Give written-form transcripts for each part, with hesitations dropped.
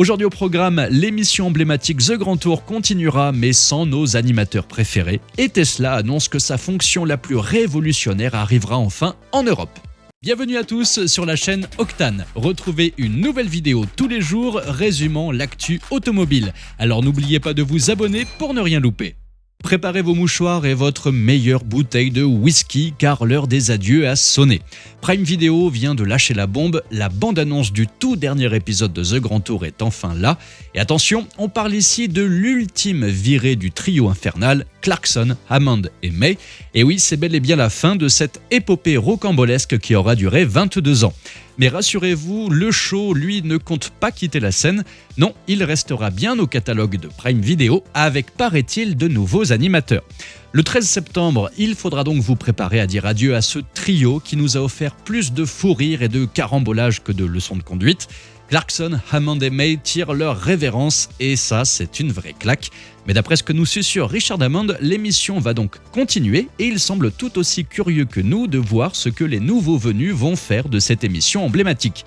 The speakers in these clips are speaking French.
Aujourd'hui au programme, l'émission emblématique The Grand Tour continuera mais sans nos animateurs préférés et Tesla annonce que sa fonction la plus révolutionnaire arrivera enfin en Europe. Bienvenue à tous sur la chaîne Octane. Retrouvez une nouvelle vidéo tous les jours résumant l'actu automobile. Alors n'oubliez pas de vous abonner pour ne rien louper. Préparez vos mouchoirs et votre meilleure bouteille de whisky car l'heure des adieux a sonné. Prime Video vient de lâcher la bombe, la bande-annonce du tout dernier épisode de The Grand Tour est enfin là. Et attention, on parle ici de l'ultime virée du trio infernal, Clarkson, Hammond et May. Et oui, c'est bel et bien la fin de cette épopée rocambolesque qui aura duré 22 ans. Mais rassurez-vous, le show, lui, ne compte pas quitter la scène. Non, il restera bien au catalogue de Prime Video avec, paraît-il, de nouveaux animateurs. Le 13 septembre, il faudra donc vous préparer à dire adieu à ce trio qui nous a offert plus de fou rire et de carambolage que de leçons de conduite. Clarkson, Hammond et May tirent leur révérence et ça, c'est une vraie claque. Mais d'après ce que nous susurre Richard Hammond, l'émission va donc continuer et il semble tout aussi curieux que nous de voir ce que les nouveaux venus vont faire de cette émission emblématique.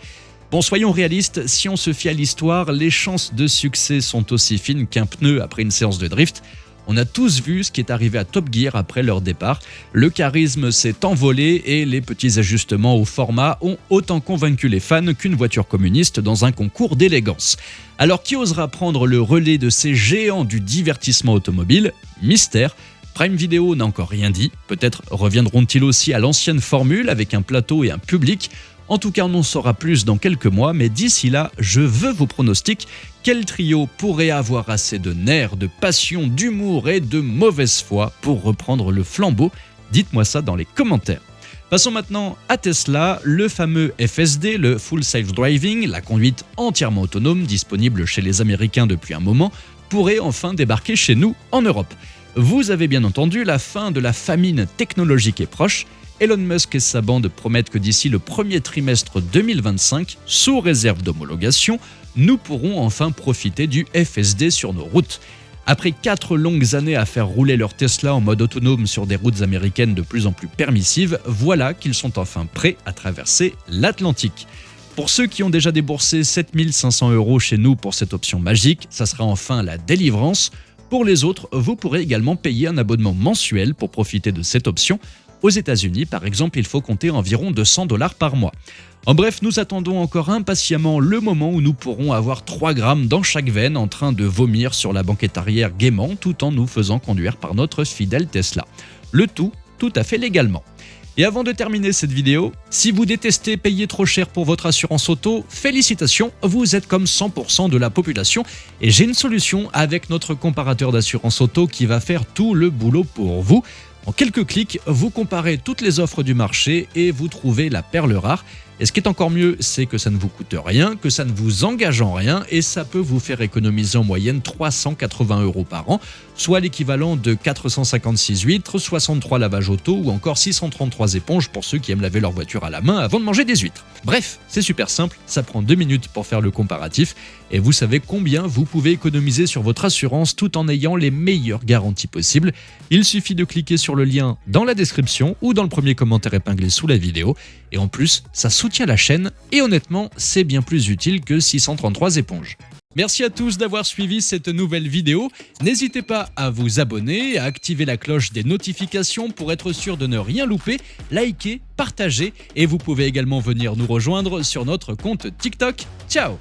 Bon, soyons réalistes, si on se fie à l'histoire, les chances de succès sont aussi fines qu'un pneu après une séance de drift. On a tous vu ce qui est arrivé à Top Gear après leur départ. Le charisme s'est envolé et les petits ajustements au format ont autant convaincu les fans qu'une voiture communiste dans un concours d'élégance. Alors qui osera prendre le relais de ces géants du divertissement automobile ? Mystère. Prime Video n'a encore rien dit. Peut-être reviendront-ils aussi à l'ancienne formule avec un plateau et un public. En tout cas, on en saura plus dans quelques mois, mais d'ici là, je veux vos pronostics. Quel trio pourrait avoir assez de nerfs, de passion, d'humour et de mauvaise foi pour reprendre le flambeau ? Dites-moi ça dans les commentaires. Passons maintenant à Tesla, le fameux FSD, le Full Self Driving, la conduite entièrement autonome disponible chez les Américains depuis un moment, pourrait enfin débarquer chez nous en Europe. Vous avez bien entendu, la fin de la famine technologique est proche. Elon Musk et sa bande promettent que d'ici le premier trimestre 2025, sous réserve d'homologation, nous pourrons enfin profiter du FSD sur nos routes. Après 4 longues années à faire rouler leur Tesla en mode autonome sur des routes américaines de plus en plus permissives, voilà qu'ils sont enfin prêts à traverser l'Atlantique. Pour ceux qui ont déjà déboursé 7 500 € chez nous pour cette option magique, ça sera enfin la délivrance. Pour les autres, vous pourrez également payer un abonnement mensuel pour profiter de cette option. Aux États-Unis, par exemple, il faut compter environ 200 $ par mois. En bref, nous attendons encore impatiemment le moment où nous pourrons avoir 3 grammes dans chaque veine en train de vomir sur la banquette arrière gaiement tout en nous faisant conduire par notre fidèle Tesla. Le tout à fait légalement. Et avant de terminer cette vidéo, si vous détestez payer trop cher pour votre assurance auto, félicitations, vous êtes comme 100% de la population et j'ai une solution avec notre comparateur d'assurance auto qui va faire tout le boulot pour vous. En quelques clics, vous comparez toutes les offres du marché et vous trouvez la perle rare. Et ce qui est encore mieux, c'est que ça ne vous coûte rien, que ça ne vous engage en rien et ça peut vous faire économiser en moyenne 380 € par an, soit l'équivalent de 456 huîtres, 63 lavages auto ou encore 633 éponges pour ceux qui aiment laver leur voiture à la main avant de manger des huîtres. Bref, c'est super simple, ça prend 2 minutes pour faire le comparatif et vous savez combien vous pouvez économiser sur votre assurance tout en ayant les meilleures garanties possibles. Il suffit de cliquer sur le lien dans la description ou dans le premier commentaire épinglé sous la vidéo et en plus, ça soutient la chaîne et honnêtement, c'est bien plus utile que 633 éponges. Merci à tous d'avoir suivi cette nouvelle vidéo. N'hésitez pas à vous abonner, à activer la cloche des notifications pour être sûr de ne rien louper, liker, partager et vous pouvez également venir nous rejoindre sur notre compte TikTok. Ciao!